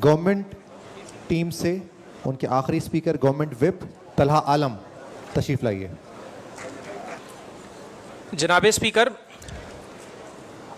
Government team سے ان کے آخری اسپیکر گورنمنٹ وپ طلحہ عالم تشریف لائیے. جناب اسپیکر،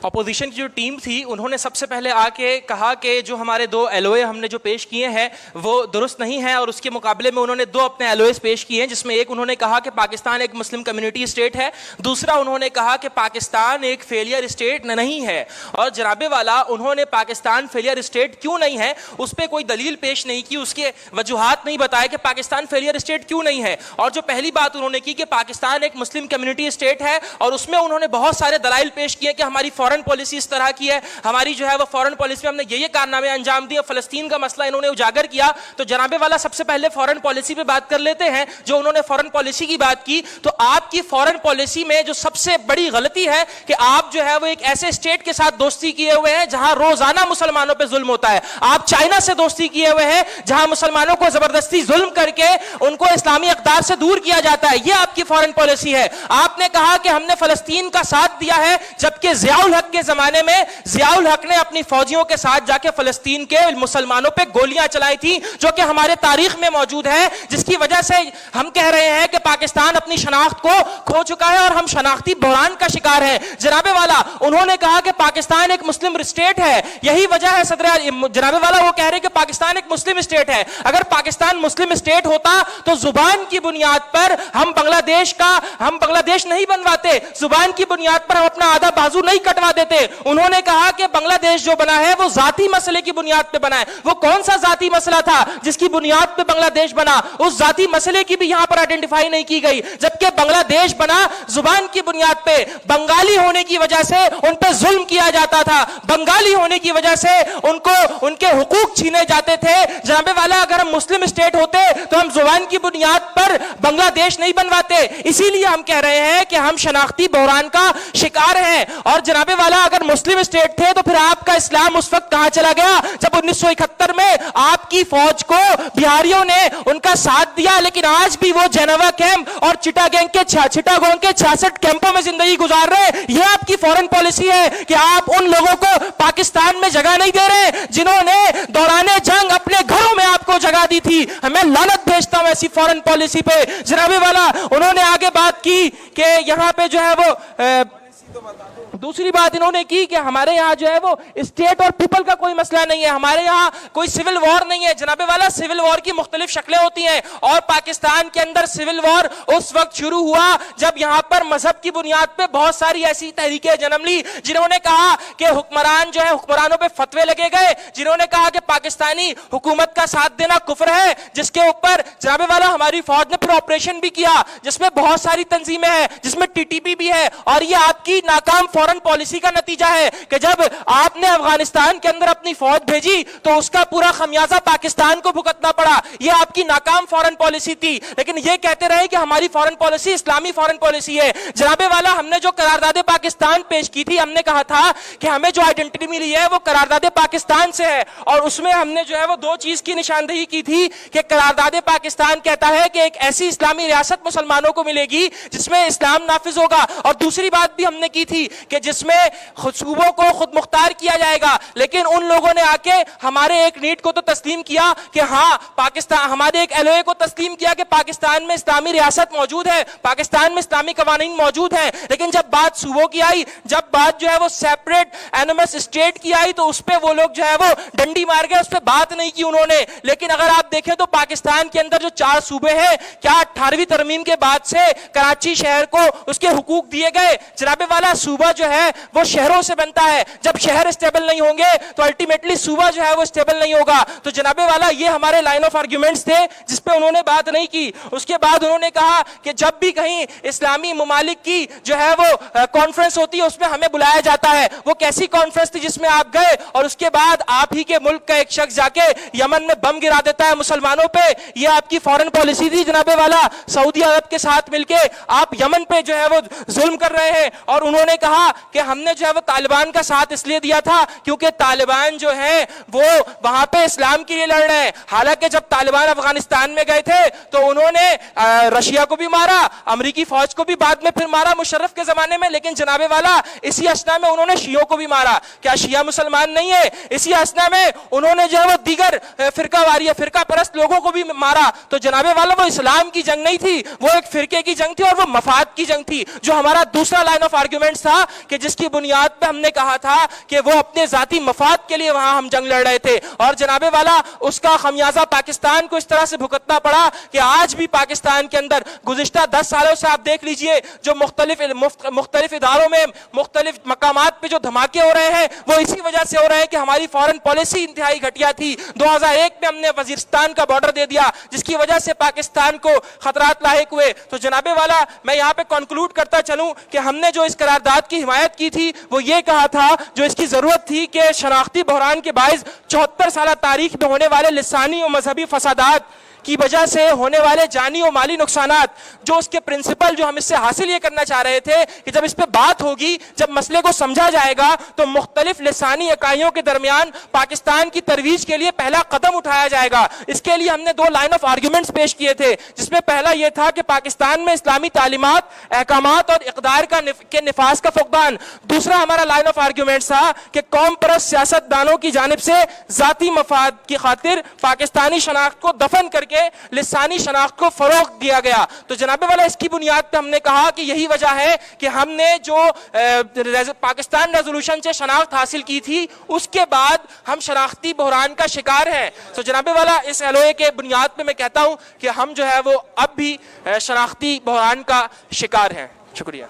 اپوزیشن کی جو ٹیم تھی انہوں نے سب سے پہلے آ کے کہا کہ جو ہمارے 2 LOA ہم نے جو پیش کیے ہیں وہ درست نہیں ہیں، اور اس کے مقابلے میں انہوں نے 2 اپنے LOAs پیش کیے ہیں، جس میں ایک انہوں نے کہا کہ پاکستان ایک مسلم کمیونٹی اسٹیٹ ہے، دوسرا انہوں نے کہا کہ پاکستان ایک فیلئر اسٹیٹ نہیں ہے. اور جناب والا انہوں نے پاکستان فیلئر اسٹیٹ کیوں نہیں ہے اس پہ کوئی دلیل پیش نہیں کی، اس کے وجوہات نہیں بتائے کہ پاکستان فیلئر اسٹیٹ کیوں نہیں ہے. اور جو پہلی بات انہوں نے کی کہ پاکستان ایک مسلم کمیونٹی اسٹیٹ ہے، اور اس میں انہوں نے بہت سارے دلائل پیش کیے کہ ہماری فورن پالیسی اس طرح کی ہے، ہماری جو ہے وہ فورن پالیسی میں ہم نے یہ کارنامے انجام دیے. فلسطین کا مسئلہ انہوں نے اجاگر کیا. تو جناب والا سب سے پہلے فورن پالیسی پہ بات کر لیتے ہیں. جو انہوں نے فورن پالیسی کی بات کی، تو آپ کی فورن پالیسی میں جو سب سے بڑی غلطی ہے کہ آپ جو ہے وہ ایک ایسے اسٹیٹ کے ساتھ دوستی کیے ہوئے ہیں جہاں روزانہ مسلمانوں پہ ظلم ہوتا ہے. آپ چائنا سے دوستی کیے ہوئے ہیں جہاں مسلمانوں کو زبردستی ظلم کر کے ان کو اسلامی اقدار سے دور کیا جاتا ہے. یہ آپ کی فورن پالیسی ہے. آپ نے کہا کہ ہم نے فلسطین کا ساتھ دیا ہے، جبکہ ضیاء الحق کے زمانے میں ضیاء الحق نے اپنی فوجیوں کے ساتھ جا کے فلسطین کے مسلمانوں پہ گولیاں چلائی تھی، جو کہ ہمارے تاریخ میں موجود ہے، جس کی وجہ سے ہم کہہ رہے ہیں کہ پاکستان اپنی شناخت کو کھو چکا ہے اور ہم شناختی بحران کا شکار ہیں. جناب والا انہوں نے کہا کہ پاکستان ایک مسلم اسٹیٹ ہے. یہی وجہ ہے صدر جناب والا وہ کہہ رہے کہ پاکستان ایک مسلم اسٹیٹ ہے. اگر پاکستان مسلم اسٹیٹ ہوتا تو زبان کی بنیاد پر ہم بنگلہ دیش نہیں بنواتے، زبان کی بنیاد پر ہم اپنا آدھا بازو نہیں کٹوا دیتے. انہوں نے کہا کہ بنگلہ دیش جو بنا ہے وہ ذاتی مسئلے کی بنیاد پہ بنا ہے. وہ کون سا ذاتی مسئلہ تھا جس کی بنیاد پہ بنگلہ دیش بنا؟ اس ذاتی مسئلے کی بھی یہاں پر آئیڈینٹیفائی نہیں کی گئی. جبکہ بنگلہ دیش بنا زبان کی بنیاد پہ، بنگالی ہونے کی وجہ سے ان پہ ظلم کیا جاتا تھا، بنگالی ہونے کی وجہ سے ان کے حقوق چھینے جاتے تھے. جناب والا اگر ہم مسلم اسٹیٹ ہوتے تو ہم زبان کی بنیاد پر بنگلہ دیش نہیں بنواتے. اسی لیے ہم کہہ رہے ہیں کہ ہم شناختی بحران کا شکار ہیں. اور جناب والا اگر مسلم اسٹیٹ تھے تو پھر آپ کا اسلام اس وقت کہاں چلا گیا جب 1971 میں آپ کی فوج کو بہاریوں نے ان کا ساتھ دیا، لیکن آج بھی وہ جنیوا کیمپ اور چٹاگونگ کے 66 کیمپوں میں زندگی گزار رہے ہیں. یہ آپ کی فورن پالیسی ہے کہ آپ ان لوگوں کو پاکستان میں جگہ نہیں دے رہے جنہوں نے دوران جنگ اپنے گھروں میں آپ کو جگہ دی تھی. میں لعنت بھیجتا ہوں ایسی فورن پالیسی پہ. جناب والا انہوں نے آگے بات کی کہ یہاں پہ جو ہے وہ دوسری بات انہوں نے کی کہ ہمارے یہاں جو ہے وہ اسٹیٹ اور پیپل کا کوئی مسئلہ نہیں ہے، ہمارے یہاں کوئی سول وار نہیں ہے. جناب والا سول وار کی مختلف شکلیں ہوتی ہیں، اور پاکستان کے اندر سول وار اس وقت شروع ہوا جب یہاں پر مذہب کی بنیاد پہ بہت ساری ایسی تحریکیں جنم لی جنہوں نے کہا کہ حکمرانوں پہ فتوے لگے گئے، جنہوں نے کہا کہ پاکستانی حکومت کا ساتھ دینا کفر ہے، جس کے اوپر جناب والا ہماری فوج نے پھر آپریشن بھی کیا جس میں بہت ساری تنظیمیں ہیں، جس میں TTP بھی ہے. اور یہ آپ کی ناکام فورن پالیسی کا نتیجہ ہے کہ جب آپ نے افغانستان کے اندر اپنی فوج بھیجی تو اس کا پورا خمیازہ پاکستان کو بھگتنا پڑا. یہ آپ کی ناکام فورن پالیسی تھی. لیکن یہ کہتے رہے کہ ہماری فورن پالیسی اسلامی فورن پالیسی ہے. جناب والا ہم نے جو قرارداد پاکستان پیش کی تھی، ہم نے کہا تھا کہ ہمیں جو آئیڈینٹی ملی ہے وہ قرارداد پاکستان سے ہے، اور اس میں ہم نے جو ہے وہ 2 چیز کی نشاندہی کی تھی کہ قرارداد پاکستان کہتا ہے کہ ایک ایسی اسلامی ریاست مسلمانوں کو ملے گی جس میں اسلام نافذ ہوگا، اور دوسری بات بھی ہم نے کی تھی کہ جس میں صوبوں کو خود مختار کیا جائے گا. لیکن ان لوگوں نے آ کے ہمارے ایک نیٹ کو تو تسلیم کیا کہ ہاں پاکستان، ہمارے ایک LOA کو تسلیم کیا کہ پاکستان میں اسلامی ریاست موجود ہے، پاکستان میں اسلامی قوانین موجود ہیں. لیکن جب بات صوبوں کی آئی، جب بات جو ہے وہ سیپریٹ اینومس اسٹیٹ کی آئی، تو اس پہ وہ لوگ جو ہے وہ ڈنڈی مار گئے، اس پہ بات نہیں کی انہوں نے. لیکن اگر آپ دیکھیں تو پاکستان کے اندر جو 4 صوبے ہیں، کیا 18ویں ترمیم کے بعد سے کراچی شہر کو اس کے حقوق دیے گئے؟ جناب والا صوبہ جو ہے وہ شہروں سے بنتا ہے. جب شہر اسٹیبل نہیں ہوں گے تو الٹیمیٹلی صوبہ جو ہے وہ اسٹیبل نہیں ہوگا. تو جناب والا یہ ہمارے لائن آف آرگیومنٹس تھے جس پہ انہوں نے بات نہیں کی. اس کے بعد انہوں نے کہا کہ جب بھی کہیں اسلامی ممالک کی جو ہے وہ کانفرنس ہوتی ہے اس میں ہمیں بلایا جاتا ہے. وہ کیسی کانفرنس تھی جس میں آپ گئے اور اس کے بعد آپ ہی کے ملک کا ایک شخص جا کے یمن میں بم گرا دیتا ہے مسلمانوں پہ؟ یہ آپ کی فورن پالیسی تھی جناب والا. سعودی عرب کے ساتھ مل کے آپ یمن پہ جو ہے وہ ظلم کر رہے ہیں اور انہوں نے کہا کہ ہم نے جو ہے وہ طالبان کا ساتھ اس لیے دیا تھا کیونکہ طالبان جو ہے وہ وہاں پہ اسلام کے لیے لڑ رہے ہیں. حالانکہ جب طالبان افغانستان میں گئے تھے تو انہوں نے رشیا کو بھی مارا, امریکی فوج کو بھی بعد میں پھر مارا مشرف کے زمانے میں, لیکن جناب والا اسی اسنا میں انہوں نے شیعوں کو بھی مارا. کیا شیعہ مسلمان نہیں ہے؟ اسی اسنا میں انہوں نے جو ہے وہ دیگر فرقہ واریہ فرقہ پرست لوگوں کو بھی مارا. تو جناب والا وہ اسلام کی جنگ نہیں تھی, وہ ایک فرقے کی جنگ تھی اور وہ مفاد کی جنگ تھی, جو ہمارا دوسرا لائن آف آرگیومنٹ تھا کہ جس کی بنیاد پہ ہم نے کہا تھا کہ وہ اپنے ذاتی مفاد کے لیے وہاں ہم جنگ لڑ رہے تھے. اور جناب والا اس کا خمیازہ پاکستان کو اس طرح سے بھگتنا پڑا کہ آج بھی پاکستان کے اندر گزشتہ 10 سالوں سے آپ دیکھ لیجئے جو مختلف اداروں میں مختلف مقامات پہ جو دھماکے ہو رہے ہیں وہ اسی وجہ سے ہو رہے ہیں کہ ہماری فورن پالیسی انتہائی گھٹیا تھی. 2001 میں ہم نے وزیرستان کا بارڈر دے دیا جس کی وجہ سے پاکستان کو خطرات لاحق ہوئے. تو جناب والا میں یہاں پہ کنکلوڈ کرتا چلوں کہ ہم نے جو اس قرارداد کی حمایت کی تھی وہ یہ کہا تھا جو اس کی ضرورت تھی کہ شناختی بحران کے باعث 74 سالہ تاریخ میں ہونے والے لسانی اور مذہبی فسادات کی وجہ سے ہونے والے جانی و مالی نقصانات, جو اس کے پرنسپل جو ہم اس سے حاصل یہ کرنا چاہ رہے تھے کہ جب اس پہ بات ہوگی, جب مسئلے کو سمجھا جائے گا تو مختلف لسانی اکائیوں کے درمیان پاکستان کی ترویج کے لیے پہلا قدم اٹھایا جائے گا. اس کے لیے ہم نے 2 لائن آف آرگیومنٹس پیش کیے تھے, جس میں پہلا یہ تھا کہ پاکستان میں اسلامی تعلیمات, احکامات اور اقدار کے نفاذ کا فقدان. دوسرا ہمارا لائن آف آرگیومنٹ تھا کہ قوم پرست سیاست دانوں کی جانب سے ذاتی مفاد کی خاطر پاکستانی شناخت کو دفن کر کے لسانی شناخت کو فروغ دیا گیا. تو جناب والا اس کی بنیاد پہ ہم نے کہا کہ یہی وجہ ہے کہ ہم نے جو پاکستان ریزولوشن سے شناخت حاصل کی تھی اس کے بعد ہم شناختی بحران کا شکار ہیں. تو جناب والا اس ایل او اے کے بنیاد پہ میں کہتا ہوں کہ ہم جو ہے وہ اب بھی شناختی بحران کا شکار ہیں. شکریہ.